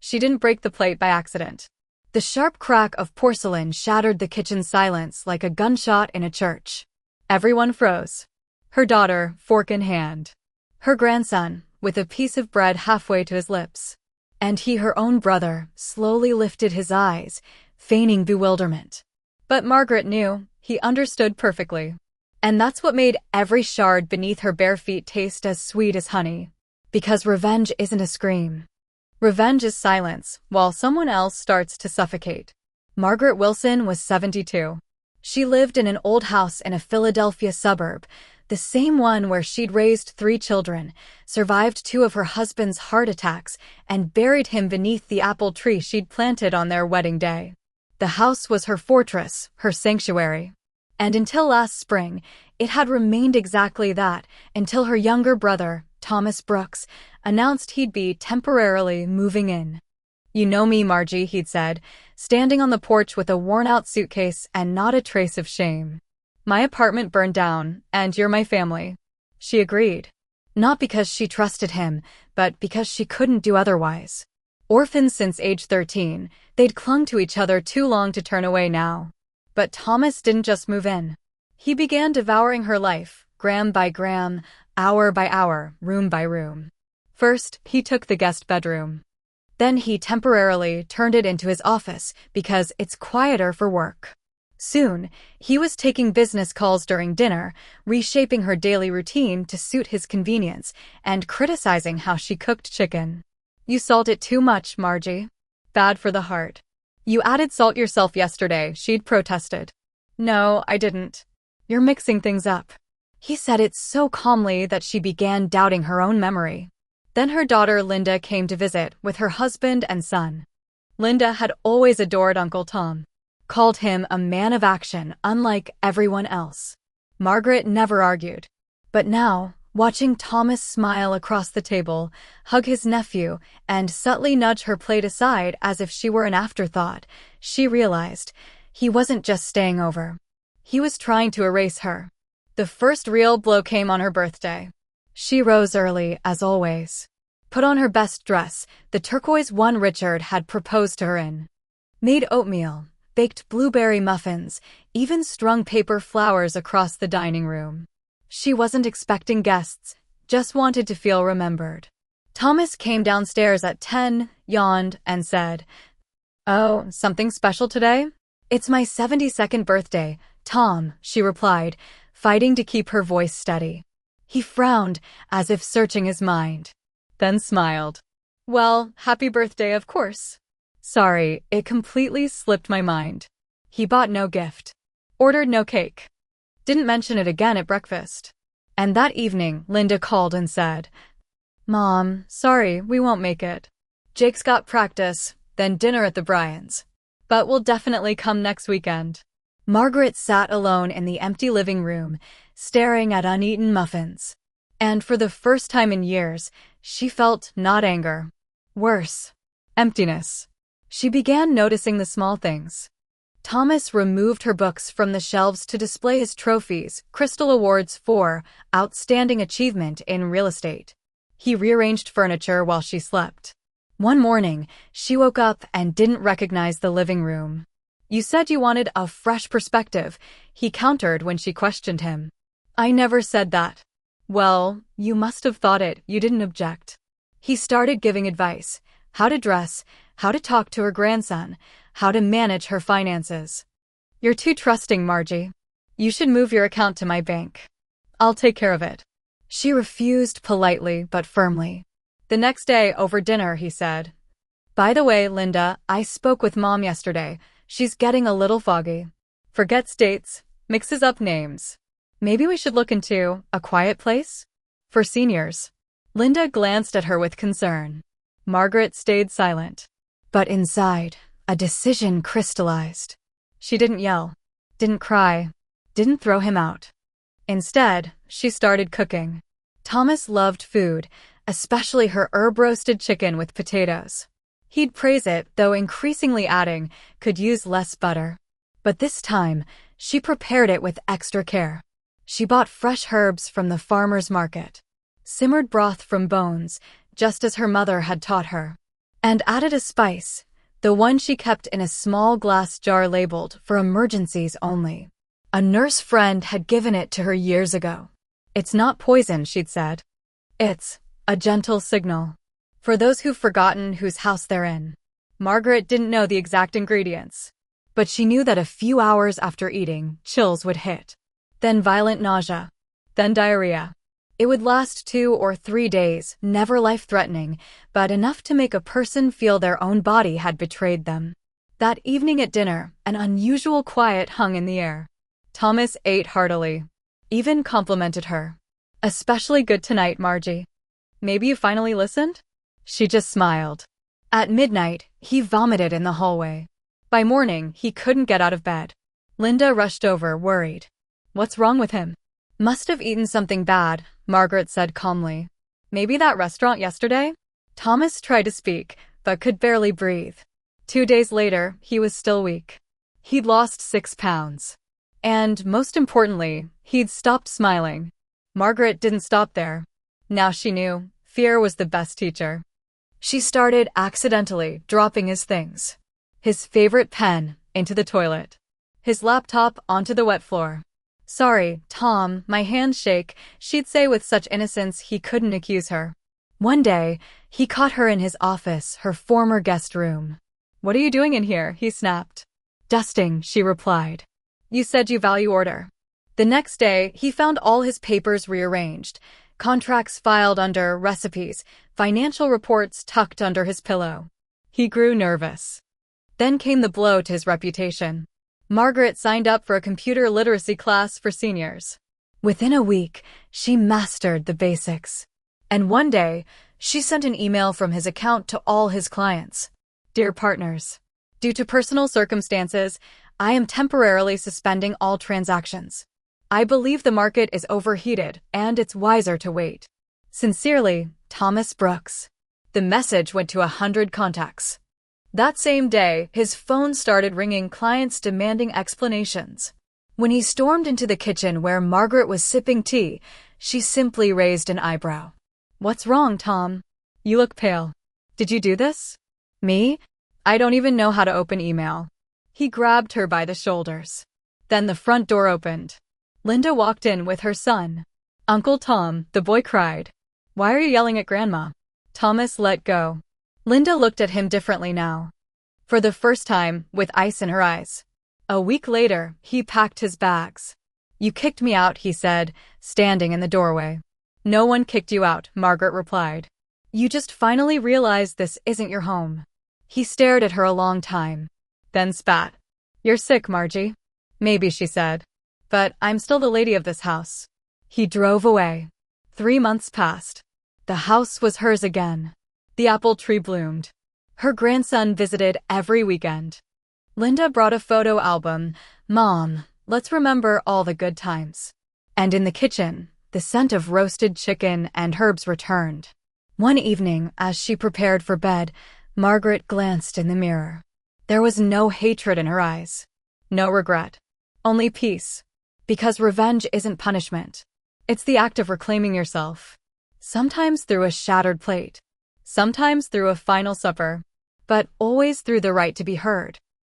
She didn't break the plate by accident. The sharp crack of porcelain shattered the kitchen silence like a gunshot in a church. Everyone froze. Her daughter, fork in hand. Her grandson, with a piece of bread halfway to his lips. And he, her own brother, slowly lifted his eyes, feigning bewilderment. But Margaret knew, he understood perfectly. And that's what made every shard beneath her bare feet taste as sweet as honey. Because revenge isn't a scream. Revenge is silence, while someone else starts to suffocate. Margaret Wilson was 72. She lived in an old house in a Philadelphia suburb, the same one where she'd raised 3 children, survived 2 of her husband's heart attacks, and buried him beneath the apple tree she'd planted on their wedding day. The house was her fortress, her sanctuary. And until last spring, it had remained exactly that, until her younger brother, Thomas Brooks, announced he'd be temporarily moving in. "You know me, Margie," he'd said, standing on the porch with a worn-out suitcase and not a trace of shame. "My apartment burned down, and you're my family." She agreed. Not because she trusted him, but because she couldn't do otherwise. Orphans since age 13, they'd clung to each other too long to turn away now. But Thomas didn't just move in. He began devouring her life, gram by gram, hour by hour, room by room. First, he took the guest bedroom. Then he temporarily turned it into his office because it's quieter for work. Soon, he was taking business calls during dinner, reshaping her daily routine to suit his convenience, and criticizing how she cooked chicken. "You salt it too much, Margie. Bad for the heart." "You added salt yourself yesterday," she'd protested. "No, I didn't. You're mixing things up." He said it so calmly that she began doubting her own memory. Then her daughter Linda came to visit with her husband and son. Linda had always adored Uncle Tom, called him a man of action unlike everyone else. Margaret never argued. But now, watching Thomas smile across the table, hug his nephew, and subtly nudge her plate aside as if she were an afterthought, she realized he wasn't just staying over. He was trying to erase her. The first real blow came on her birthday. She rose early, as always. Put on her best dress, the turquoise one Richard had proposed to her in. Made oatmeal, baked blueberry muffins, even strung paper flowers across the dining room. She wasn't expecting guests, just wanted to feel remembered. Thomas came downstairs at 10, yawned, and said, "Oh, something special today?" "It's my 72nd birthday, Tom," she replied, fighting to keep her voice steady. He frowned, as if searching his mind, then smiled. "Well, happy birthday, of course." "Sorry, it completely slipped my mind." He bought no gift. Ordered no cake. Didn't mention it again at breakfast. And that evening, Linda called and said, "Mom, sorry, we won't make it. Jake's got practice, then dinner at the Bryans. But we'll definitely come next weekend." Margaret sat alone in the empty living room, staring at uneaten muffins. And for the first time in years, she felt not anger. Worse, emptiness. She began noticing the small things. Thomas removed her books from the shelves to display his trophies, Crystal Awards for Outstanding Achievement in Real Estate. He rearranged furniture while she slept. One morning, she woke up and didn't recognize the living room. "You said you wanted a fresh perspective," he countered when she questioned him. "I never said that." "Well, you must have thought it, you didn't object." He started giving advice: how to dress, how to talk to her grandson, how to manage her finances. "You're too trusting, Margie. You should move your account to my bank. I'll take care of it." She refused politely but firmly. The next day, over dinner, he said, "By the way, Linda, I spoke with Mom yesterday. She's getting a little foggy. Forgets dates, mixes up names. Maybe we should look into a quiet place for seniors." Linda glanced at her with concern. Margaret stayed silent. But inside, a decision crystallized. She didn't yell, didn't cry, didn't throw him out. Instead, she started cooking. Thomas loved food, especially her herb-roasted chicken with potatoes. He'd praise it, though increasingly adding, could use less butter. But this time, she prepared it with extra care. She bought fresh herbs from the farmer's market. Simmered broth from bones, just as her mother had taught her. and added a spice, the one she kept in a small glass jar labeled for emergencies only. A nurse friend had given it to her years ago. "It's not poison," she'd said. "It's a gentle signal for those who've forgotten whose house they're in." Margaret didn't know the exact ingredients, but she knew that a few hours after eating, chills would hit. Then violent nausea. Then diarrhea. It would last 2 or 3 days, never life-threatening, but enough to make a person feel their own body had betrayed them. That evening at dinner, an unusual quiet hung in the air. Thomas ate heartily, even complimented her. "Especially good tonight, Margie. Maybe you finally listened?" She just smiled. At midnight, he vomited in the hallway. By morning, he couldn't get out of bed. Linda rushed over, worried. "What's wrong with him?" "Must have eaten something bad," Margaret said calmly. "Maybe that restaurant yesterday?" Thomas tried to speak, but could barely breathe. 2 days later, he was still weak. He'd lost 6 pounds. And, most importantly, he'd stopped smiling. Margaret didn't stop there. Now she knew, fear was the best teacher. She started accidentally dropping his things. His favorite pen into the toilet. His laptop onto the wet floor. "Sorry, Tom, my hands shake," she'd say with such innocence he couldn't accuse her. One day, he caught her in his office, her former guest room. "What are you doing in here?" he snapped. "Dusting," she replied. "You said you value order." The next day, he found all his papers rearranged, contracts filed under recipes, financial reports tucked under his pillow. He grew nervous. Then came the blow to his reputation. Margaret signed up for a computer literacy class for seniors. Within a week, she mastered the basics. And one day, she sent an email from his account to all his clients. "Dear partners, due to personal circumstances, I am temporarily suspending all transactions. I believe the market is overheated and it's wiser to wait. Sincerely, Thomas Brooks." The message went to 100 contacts. That same day, his phone started ringing, clients demanding explanations. When he stormed into the kitchen where Margaret was sipping tea, she simply raised an eyebrow. "What's wrong, Tom? You look pale. Did you do this?" "Me? I don't even know how to open email." He grabbed her by the shoulders. Then the front door opened. Linda walked in with her son. "Uncle Tom," the boy cried. "Why are you yelling at Grandma?" Thomas let go. Linda looked at him differently now. For the first time, with ice in her eyes. A week later, he packed his bags. "You kicked me out," he said, standing in the doorway. "No one kicked you out," Margaret replied. "You just finally realized this isn't your home." He stared at her a long time, then spat. "You're sick, Margie." "Maybe," she said. "But I'm still the lady of this house." He drove away. 3 months passed. The house was hers again. The apple tree bloomed. Her grandson visited every weekend. Linda brought a photo album. "Mom, let's remember all the good times." And in the kitchen, the scent of roasted chicken and herbs returned. One evening, as she prepared for bed, Margaret glanced in the mirror. There was no hatred in her eyes. No regret. Only peace. Because revenge isn't punishment. It's the act of reclaiming yourself. Sometimes through a shattered plate. Sometimes through a final supper. But always through the right to be heard.